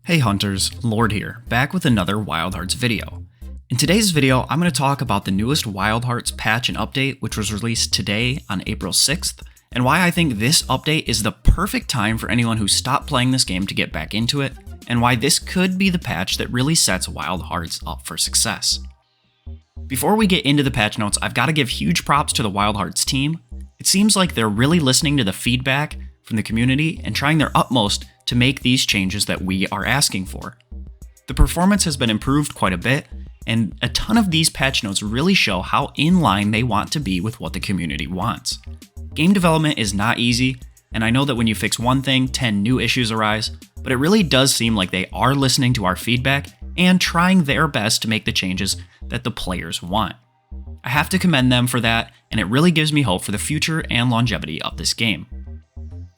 Hey Hunters, Lord here, back with another Wild Hearts video. In today's video, I'm going to talk about the newest Wild Hearts patch and update, which was released today on April 6th, and why I think this update is the perfect time for anyone who stopped playing this game to get back into it, and why this could be the patch that really sets Wild Hearts up for success. Before we get into the patch notes, I've got to give huge props to the Wild Hearts team. It seems like they're really listening to the feedback from the community and trying their utmost to make these changes that we are asking for. The performance has been improved quite a bit, and a ton of these patch notes really show how in line they want to be with what the community wants. Game development is not easy, and I know that when you fix one thing, 10 new issues arise, but it really does seem like they are listening to our feedback and trying their best to make the changes that the players want. I have to commend them for that, and it really gives me hope for the future and longevity of this game.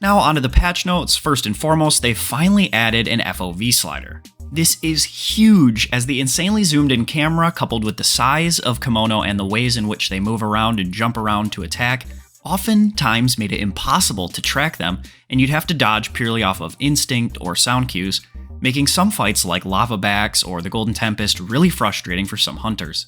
Now onto the patch notes. First and foremost, they finally added an FOV slider. This is huge, as the insanely zoomed in camera coupled with the size of Kimono and the ways in which they move around and jump around to attack oftentimes made it impossible to track them, and you'd have to dodge purely off of instinct or sound cues, making some fights like Lava Backs or the Golden Tempest really frustrating for some hunters.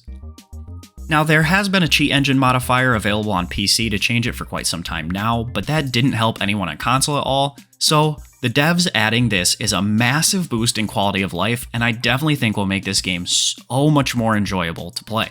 Now, there has been a cheat engine modifier available on PC to change it for quite some time now, but that didn't help anyone on console at all, so the devs adding this is a massive boost in quality of life, and I definitely think will make this game so much more enjoyable to play.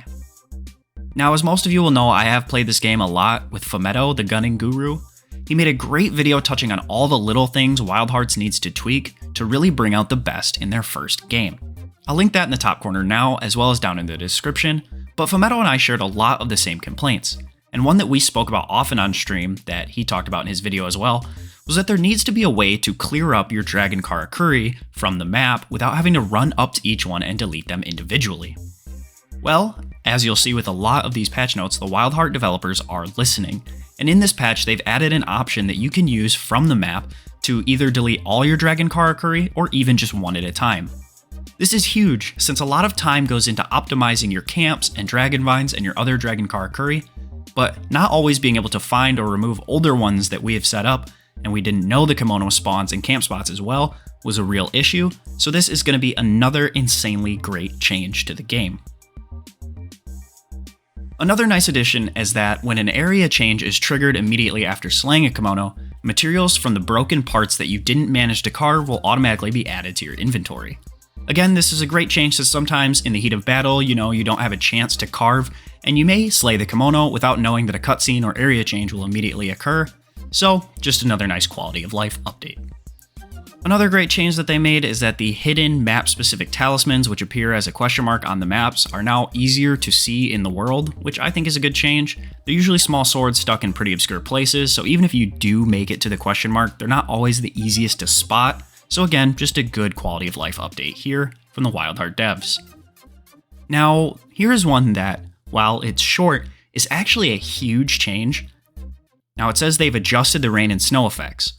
Now, as most of you will know, I have played this game a lot with Fumetto, the gunning guru. He made a great video touching on all the little things Wild Hearts needs to tweak to really bring out the best in their first game. I'll link that in the top corner now, as well as down in the description. But Fumetto and I shared a lot of the same complaints, and one that we spoke about often on stream that he talked about in his video as well, was that there needs to be a way to clear up your Dragon Karakuri from the map without having to run up to each one and delete them individually. Well, as you'll see with a lot of these patch notes, the Wild Heart developers are listening, and in this patch they've added an option that you can use from the map to either delete all your Dragon Karakuri or even just one at a time. This is huge, since a lot of time goes into optimizing your camps and dragon vines and your other Dragon Karakuri, but not always being able to find or remove older ones that we have set up, and we didn't know the kimono spawns and camp spots as well, was a real issue, so this is going to be another insanely great change to the game. Another nice addition is that when an area change is triggered immediately after slaying a kimono, materials from the broken parts that you didn't manage to carve will automatically be added to your inventory. Again, this is a great change since sometimes in the heat of battle, you don't have a chance to carve, and you may slay the kimono without knowing that a cutscene or area change will immediately occur, so just another nice quality of life update. Another great change that they made is that the hidden map-specific talismans, which appear as a question mark on the maps, are now easier to see in the world, which I think is a good change. They're usually small swords stuck in pretty obscure places, so even if you do make it to the question mark, they're not always the easiest to spot. So again, just a good quality of life update here from the Wild Heart devs. Now, here's one that, while it's short, is actually a huge change. Now, it says they've adjusted the rain and snow effects.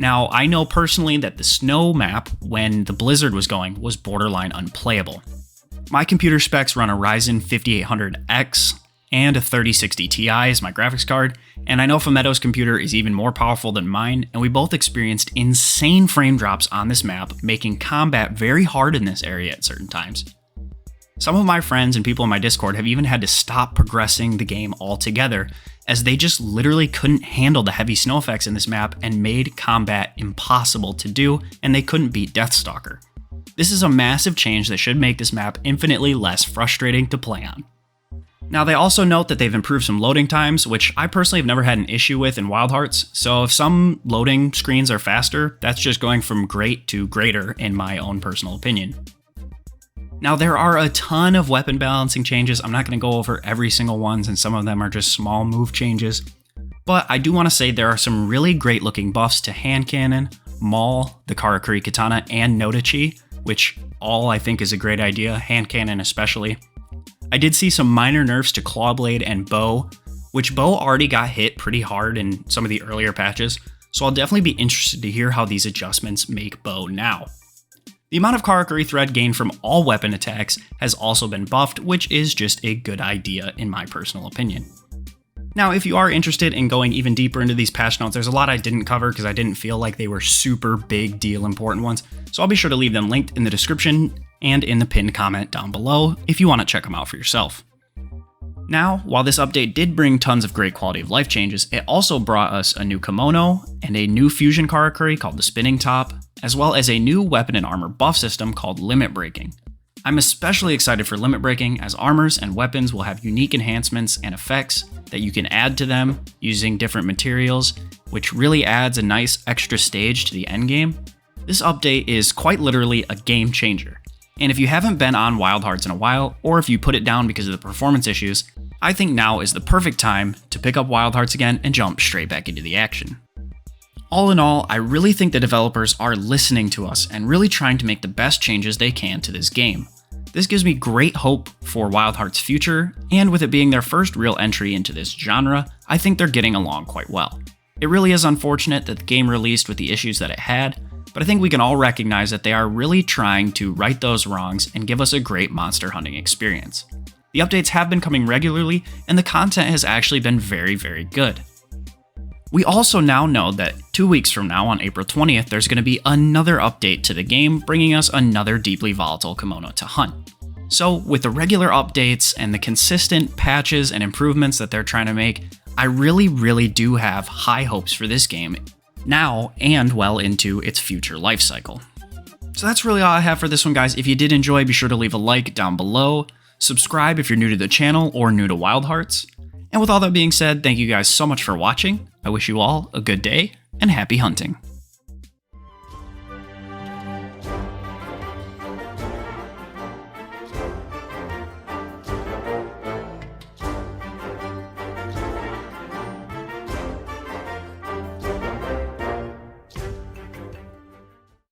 Now, I know personally that the snow map, when the blizzard was going, was borderline unplayable. My computer specs run a Ryzen 5800X and a 3060 Ti as my graphics card, and I know Fumetto's computer is even more powerful than mine, and we both experienced insane frame drops on this map, making combat very hard in this area at certain times. Some of my friends and people in my Discord have even had to stop progressing the game altogether, as they just literally couldn't handle the heavy snow effects in this map and made combat impossible to do, and they couldn't beat Deathstalker. This is a massive change that should make this map infinitely less frustrating to play on. Now, they also note that they've improved some loading times, which I personally have never had an issue with in Wild Hearts, so if some loading screens are faster, that's just going from great to greater in my own personal opinion. Now, there are a ton of weapon balancing changes. I'm not going to go over every single one, and some of them are just small move changes, but I do want to say there are some really great looking buffs to hand cannon, maul, the Karakuri katana, and Nodachi, which all I think is a great idea, hand cannon especially. I did see some minor nerfs to Clawblade and Bow, which Bow already got hit pretty hard in some of the earlier patches, so I'll definitely be interested to hear how these adjustments make Bow now. The amount of Karakuri thread gained from all weapon attacks has also been buffed, which is just a good idea in my personal opinion. Now, if you are interested in going even deeper into these patch notes, there's a lot I didn't cover because I didn't feel like they were super big deal important ones, so I'll be sure to leave them linked in the description and in the pinned comment down below if you want to check them out for yourself. Now, while this update did bring tons of great quality of life changes, it also brought us a new kimono and a new fusion karakuri called the Spinning Top, as well as a new weapon and armor buff system called Limit Breaking. I'm especially excited for Limit Breaking, as armors and weapons will have unique enhancements and effects that you can add to them using different materials, which really adds a nice extra stage to the endgame. This update is quite literally a game changer, and if you haven't been on Wild Hearts in a while, or if you put it down because of the performance issues, I think now is the perfect time to pick up Wild Hearts again and jump straight back into the action. All in all, I really think the developers are listening to us and really trying to make the best changes they can to this game. This gives me great hope for Wild Hearts' future, and with it being their first real entry into this genre, I think they're getting along quite well. It really is unfortunate that the game released with the issues that it had, but I think we can all recognize that they are really trying to right those wrongs and give us a great monster hunting experience. The updates have been coming regularly, and the content has actually been very, very good. We also now know that 2 weeks from now, on April 20th, there's going to be another update to the game, bringing us another deeply volatile kimono to hunt. So, with the regular updates and the consistent patches and improvements that they're trying to make, I really do have high hopes for this game now and well into its future life cycle. So that's really all I have for this one, guys. If you did enjoy, be sure to leave a like down below, subscribe if you're new to the channel or new to Wild Hearts. And with all that being said, thank you guys so much for watching. I wish you all a good day and happy hunting.